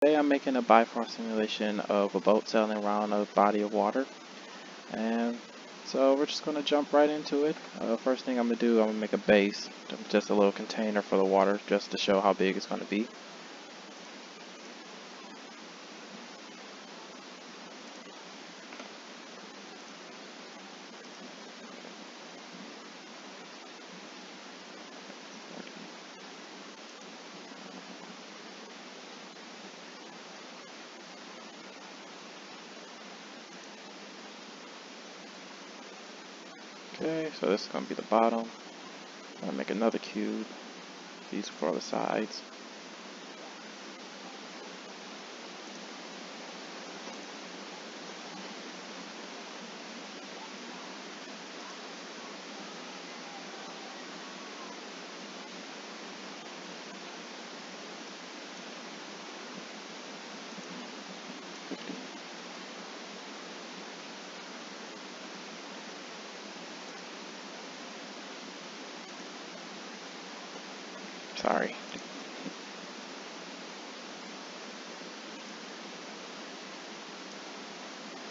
Today I'm making a biform simulation of a boat sailing around a body of water, and so we're just going to jump right into it. First thing I'm going to do, I'm going to make a base, just a little container for the water, just to show how big it's going to be. Okay, so this is going to be the bottom. I'm going to make another cube, these for the sides. Sorry.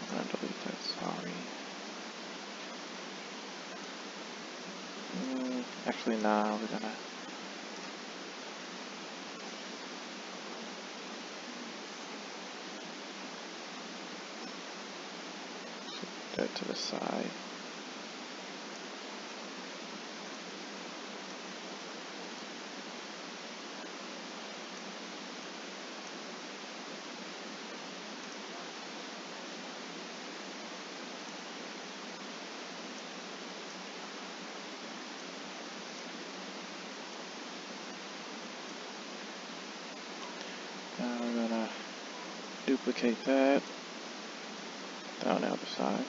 I'm going to delete that, sorry. Actually, nah, we're going to put that to the side. Now we're going to duplicate that down the other side.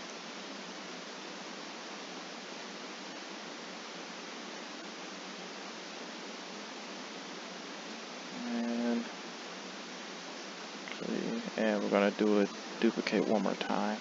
And we're going to do it, duplicate one more time.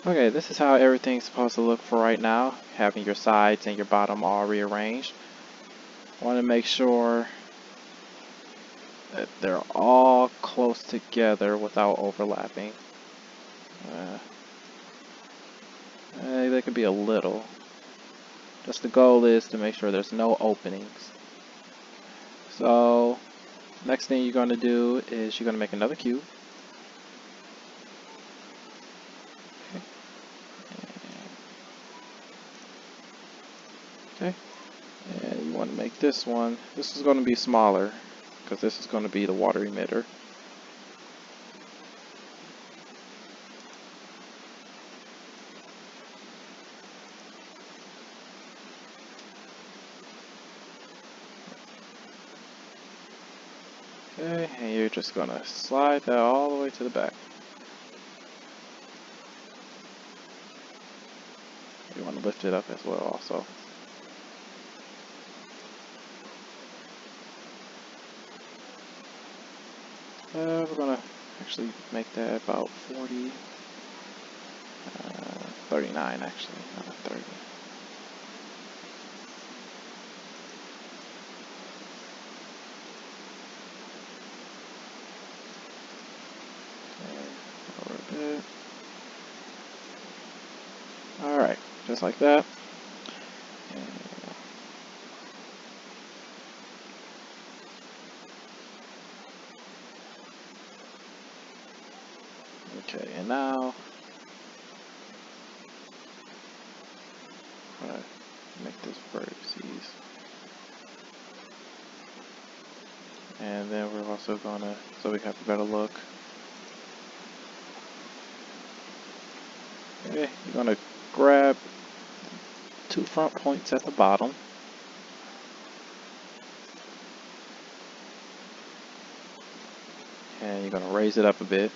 Okay, this is how everything's supposed to look for right now, having your sides and your bottom all rearranged. I want to make sure that they're all close together without overlapping. They could be a little. Just the goal is to make sure there's no openings. So, next thing you're going to do is you're going to make another cube. Okay. And you want to make this one. This is going to be smaller because this is going to be the water emitter. Okay, and you're just going to slide that all the way to the back. You want to lift it up as well also. We're going to actually make that about 40, 39 actually, not 30. Okay, over a bit. Alright, just like that. Okay, and now I'm gonna make this vertices. And then we're also gonna, so we have a better look. Okay, you're gonna grab two front points at the bottom. And you're gonna raise it up a bit.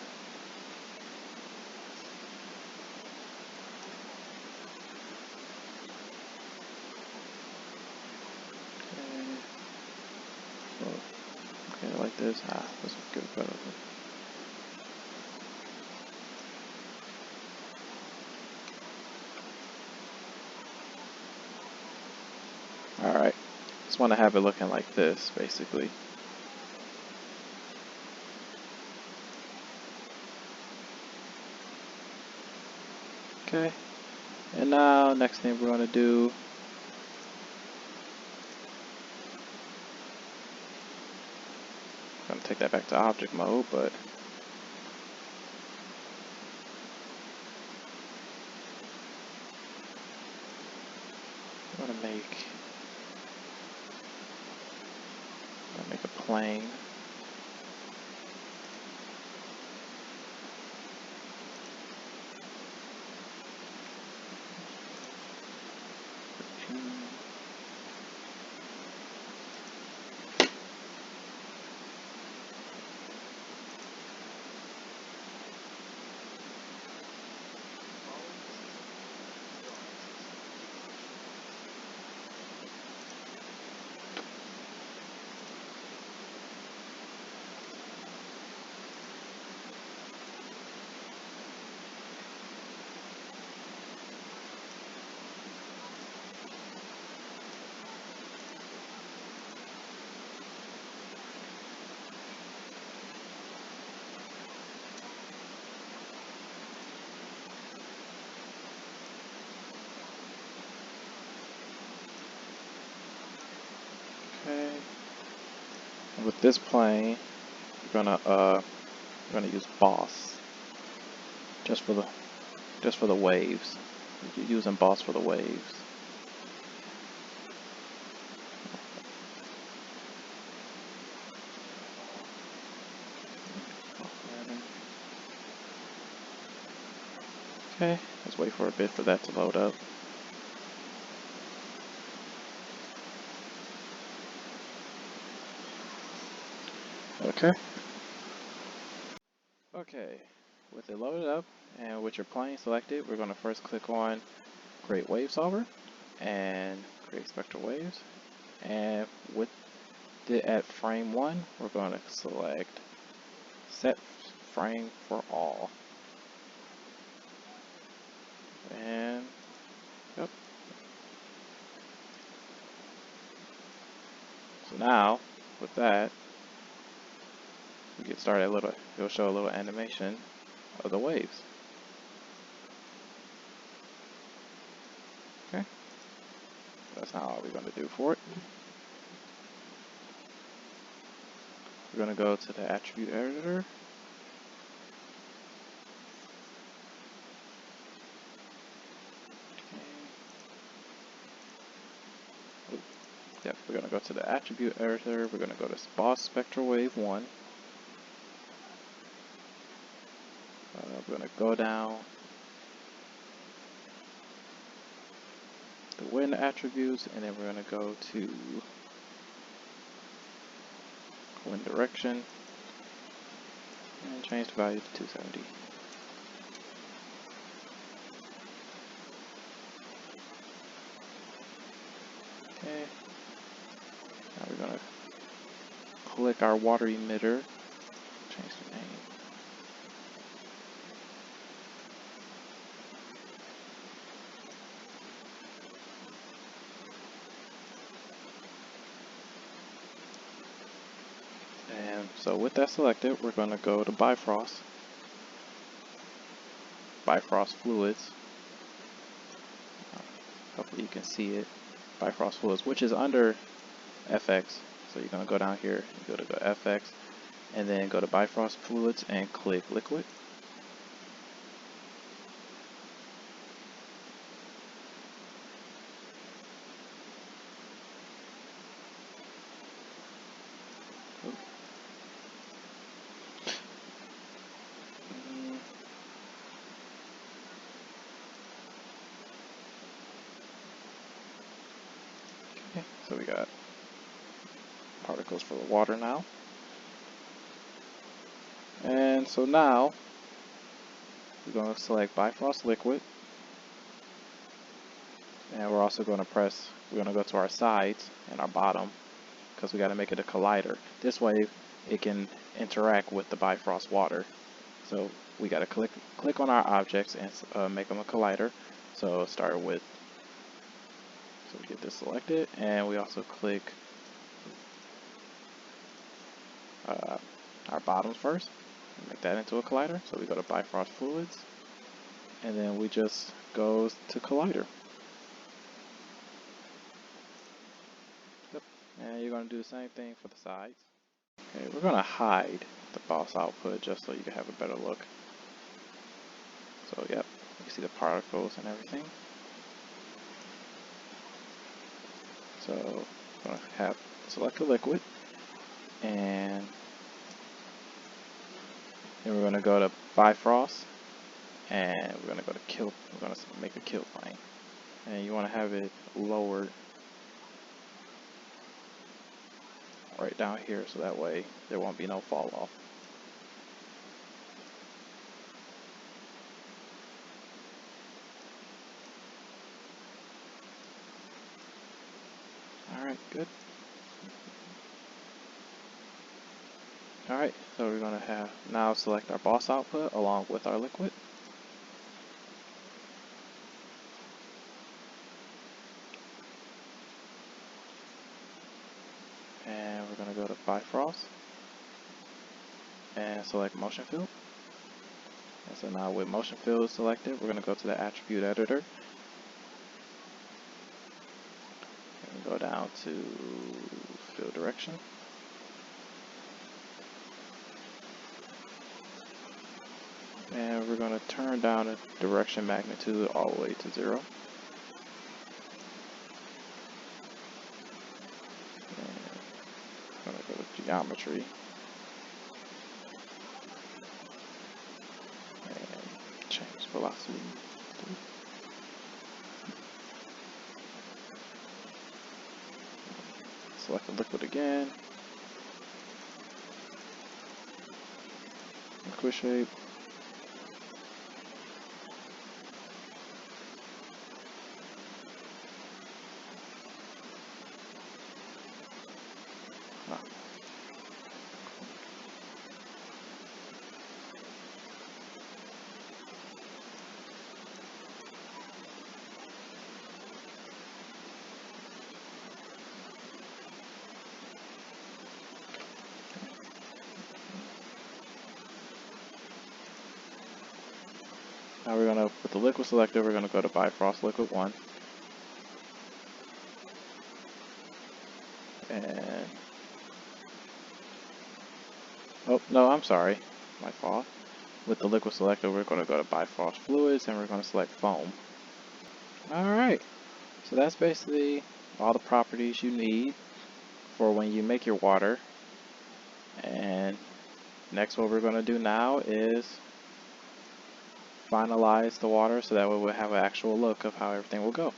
this. Let's give it better. Alright, just want to have it looking like this, basically. Okay, and now next thing we're going to do, I'm going to take that back to object mode, but I'm going to make a plane. Okay. And with this plane, we're gonna use boss just for the waves. You're using boss for the waves. Okay, let's wait for a bit for that to load up. Okay. Okay, with it loaded up and with your plane selected, we're going to first click on Create Wave Solver and create spectral waves. And with it at frame 1, we're going to select Set Frame for All. And, yep. So now, with that, we get started it'll show a little animation of the waves. Okay, that's not all we're going to do for it. We're going to go to the attribute editor. Yep, we're going to go to the attribute editor. We're going to go to boss spectral wave 1. We're going to go down the wind attributes, and then we're going to go to wind direction and change the value to 270. Okay, now we're going to click our water emitter, change the name. And so with that selected, we're going to go to Bifrost Fluids. Hopefully you can see it. Bifrost Fluids, which is under FX. So you're going to go down here, you go to the FX, and then go to Bifrost Fluids and click Liquid. Okay, so we got particles for the water now. And so now we're going to select Bifrost Liquid, and we're also going to go to our sides and our bottom, because we got to make it a collider. This way it can interact with the Bifrost water. So we got to click on our objects and make them a collider. So start with, so we get this selected, and we also click our bottoms first and make that into a collider. So we go to Bifrost Fluids, and then we just go to collider. Yep. And you're going to do the same thing for the sides. Okay, we're going to hide the boss output just so you can have a better look. So yep, you can see the particles and everything. So I'm going to select the liquid, and then we're going to go to Bifrost, and we're going to go to kill. We're going to make a kill plane, and you want to have it lowered right down here, so that way there won't be no fall off. Alright, good. Alright, so we're going to have now select our boss output along with our liquid. And we're going to go to Bifrost and select motion field. And so now with motion field selected, we're going to go to the attribute editor and go down to field direction. And we're going to turn down the direction magnitude all the way to 0. And I'm going to go to geometry. And change velocity. Select the liquid again. Quick shape. Now we're going to, with the liquid selected, we're going to go to Bifrost Liquid 1. And, oh, no, I'm sorry, my fault. With the liquid selected, we're going to go to Bifrost Fluids, and we're going to select foam. Alright, so that's basically all the properties you need for when you make your water. And next, what we're going to do now is finalize the water, so that way we'll have an actual look of how everything will go.